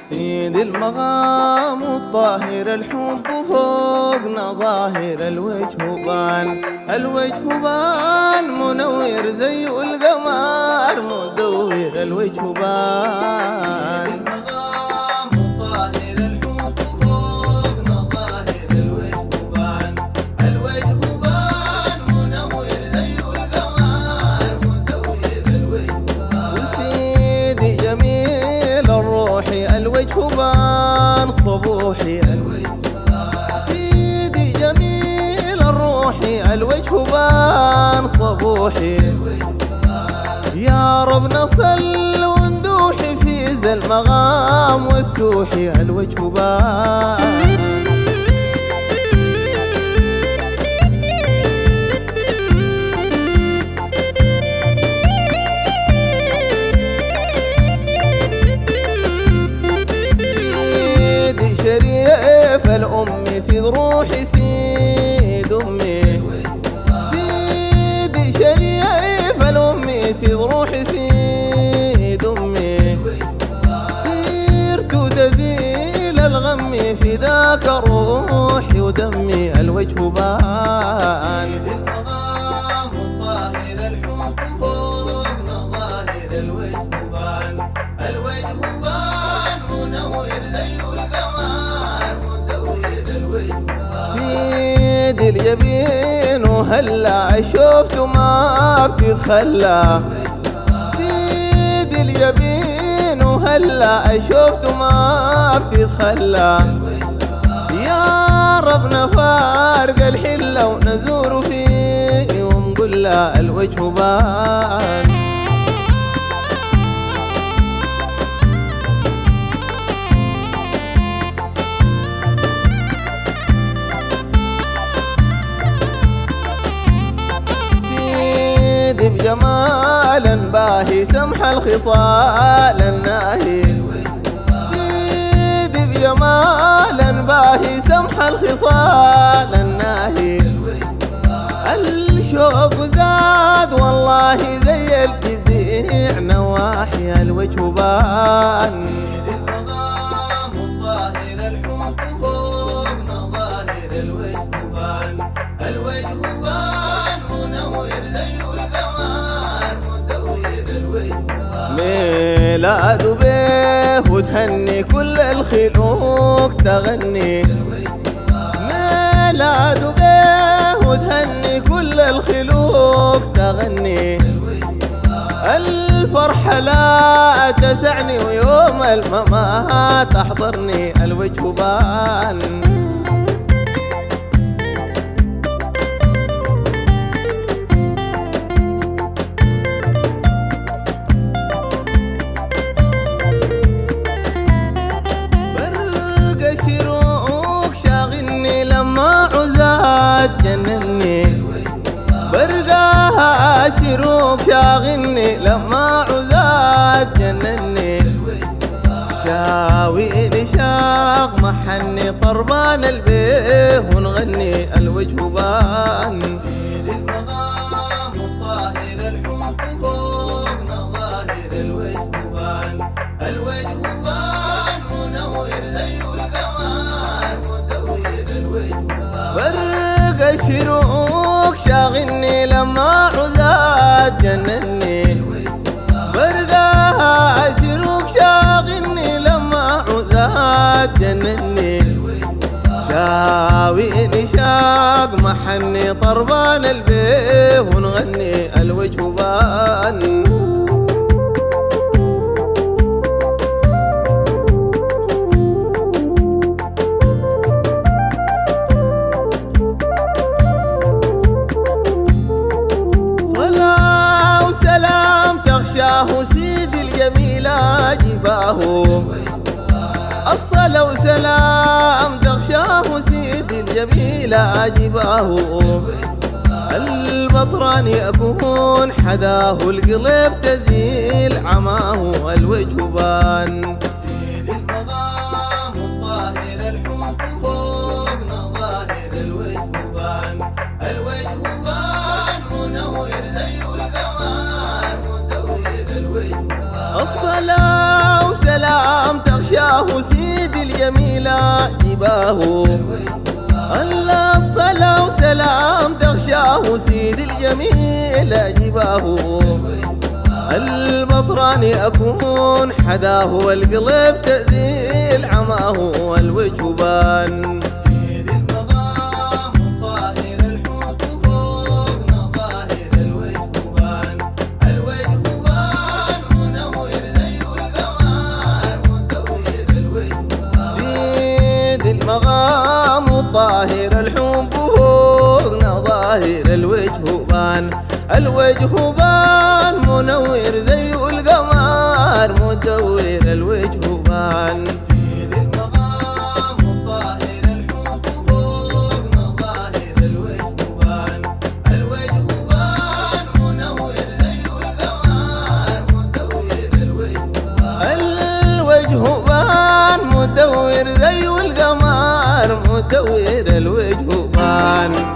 سيد المغام الطاهر الحب فوقنا ظاهر الوجه بان منور زي القمر مدور الوجه بان المغام الطاهر الحب فوقنا ظاهر الوجه بان منور زي القمر مدور الوجه بان وسيدي جميل الروح الوجه بان صبوحي سيدي جميل الروح الوجه بان صبوحي يا رب نصل وندوحي في ذا المغام والسوحي الوجه بان شريف الأم سيد روحي سيد أمي سيدي شريف الأم سيد روحي سيد أمي سيرت تزيل الغم في ذاك روحي ودمي الوجه بان المغام الطاهر الحب فوقنا ظاهر الوجه بان منور زي سيدي اليمين وهلا شفت ما بتتخلى سيدي اليمين وهلا شفت ما بتتخلى يا رب نفارق الحلة ونزور فيه ونقول له الوجه بان بجمالا باهي سمح الخصال الناهي سيدي بجمالا باهي سمح الخصال الناهي الشوق زاد والله زي الجذيع نواحي الوجه بان المغام الطاهر الحب فوقنا ظاهر الوجه بان منور زي ميلاد به وتهني كل الخلوق تغني ميلاد به وتهني كل الخلوق تغني الفرحة لا تسعني ويوم الممات تحضرني الوجه بان جنني برقاها شروق شاغلني لما عزات جنني شاويني شاق محني طربان البيه ونغني الوجه بان سيد المغام الطاهر الحب فوقنا ظاهر الوجه بان منور زي القمر مدور الوجه بان الشروق شاغلني لما عزات جنني برقاها شروق شاغلني لما عزات جنني شاويني شاق محني طربان البيه ونغني الوجه بان سيدي الجميل جباه الصلاة وسلام تغشاه سيدي الجميل جباه البطران يكون حداه القلب تزيل عماه الوجه بان سيدي المغام الطاهر الحب فوقنا ظاهر الوجه بان منور زي القمر الصلاة وسلام تغشاه يا جباه. الله الصلاة وسلام تغشاه سيد الجميل جباه. المطراني أكون حداه والقلب تزيل عماه والوجه بان. سيد المقام الطاهر الحب فوق نظاهر الوجه بان. الوجه بان منور زي القمر مدور الوجه بان. سيد المقام الطاهر الحب فوق نظاهر الوجه بان. الوجه بان منور زي القمر مدور الوجه بان. سيد المقام الطاهر الحب فوق نظاهر الوجه بان. الوجه بان منور زي القمر مدور الوجه بان. الوجه بان مدور زي القمر مدور الوجه بان.